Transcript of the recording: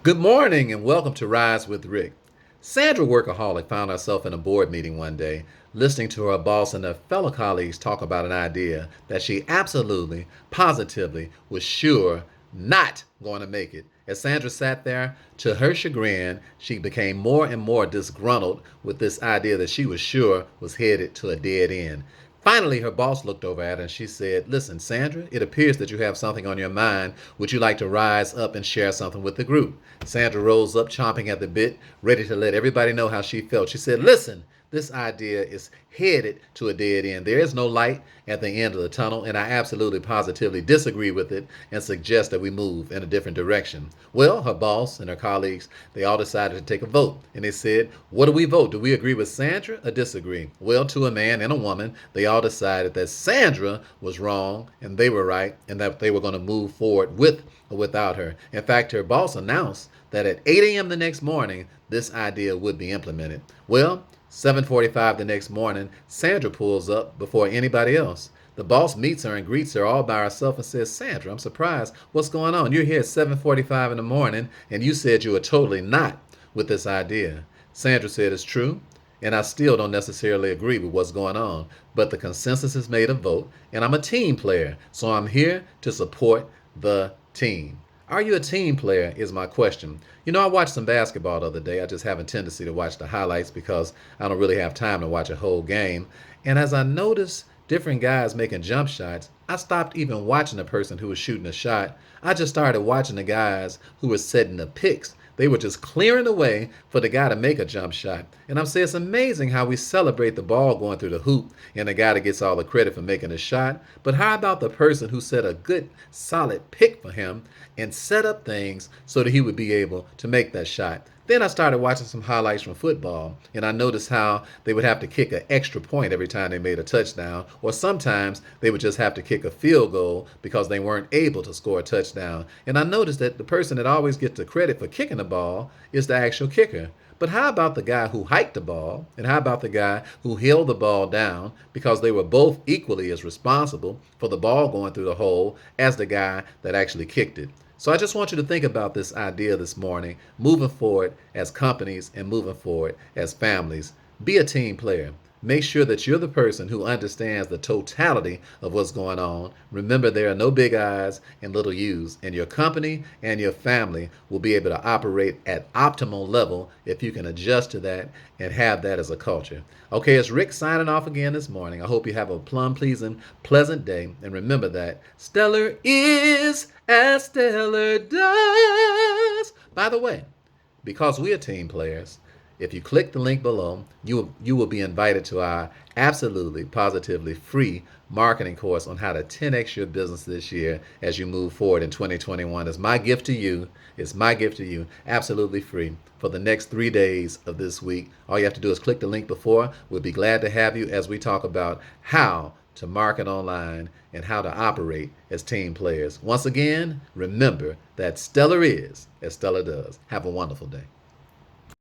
Good morning and welcome to Rise with Rick. Sandra Workaholic found herself in a board meeting one day, listening to her boss and her fellow colleagues talk about an idea that she absolutely, positively was sure not going to make it. As Sandra sat there, to her chagrin, she became more and more disgruntled with this idea that she was sure was headed to a dead end. Finally, her boss looked over at her and she said, "Listen, Sandra, it appears that you have something on your mind. Would you like to rise up and share something with the group?" Sandra rose up, chomping at the bit, ready to let everybody know how she felt. She said, "Listen, this idea is headed to a dead end. There is no light at the end of the tunnel, and I absolutely positively disagree with it and suggest that we move in a different direction." Well, her boss and her colleagues, they all decided to take a vote. And they said, "What do we vote? Do we agree with Sandra or disagree?" Well, to a man and a woman, they all decided that Sandra was wrong and they were right, and that they were going to move forward with or without her. In fact, her boss announced that at 8 a.m. the next morning, this idea would be implemented. Well, 7:45 the next morning, Sandra pulls up before anybody else. The boss meets her and greets her all by herself and says, "Sandra, I'm surprised. What's going on? You're here at 7:45 in the morning and you said you were totally not with this idea." Sandra said, "It's true, and I still don't necessarily agree with what's going on, but the consensus is made a vote, and I'm a team player, so I'm here to support the team." Are you a team player is my question. I watched some basketball the other day. I just have a tendency to watch the highlights because I don't really have time to watch a whole game. And as I noticed different guys making jump shots, I stopped even watching the person who was shooting a shot. I just started watching the guys who were setting the picks. They were just clearing the way for the guy to make a jump shot. And I'm saying it's amazing how we celebrate the ball going through the hoop and the guy that gets all the credit for making a shot. But how about the person who set a good, solid pick for him and set up things so that he would be able to make that shot? Then I started watching some highlights from football, and I noticed how they would have to kick an extra point every time they made a touchdown, or sometimes they would just have to kick a field goal because they weren't able to score a touchdown. And I noticed that the person that always gets the credit for kicking the ball is the actual kicker. But how about the guy who hiked the ball? And how about the guy who held the ball down, because they were both equally as responsible for the ball going through the hole as the guy that actually kicked it? So I just want you to think about this idea this morning, moving forward as companies and moving forward as families. Be a team player. Make sure that you're the person who understands the totality of what's going on. Remember, there are no big I's and little U's, and your company and your family will be able to operate at optimal level if you can adjust to that and have that as a culture. Okay, it's Rick signing off again this morning. I hope you have a plum-pleasing, pleasant day, and remember that stellar is as stellar does. By the way, because we are team players, if you click the link below, you will be invited to our absolutely, positively free marketing course on how to 10x your business this year as you move forward in 2021. It's my gift to you. It's my gift to you, absolutely free for the next 3 days of this week. All you have to do is click the link before. We'll be glad to have you as we talk about how to market online and how to operate as team players. Once again, remember that stellar is as stellar does. Have a wonderful day.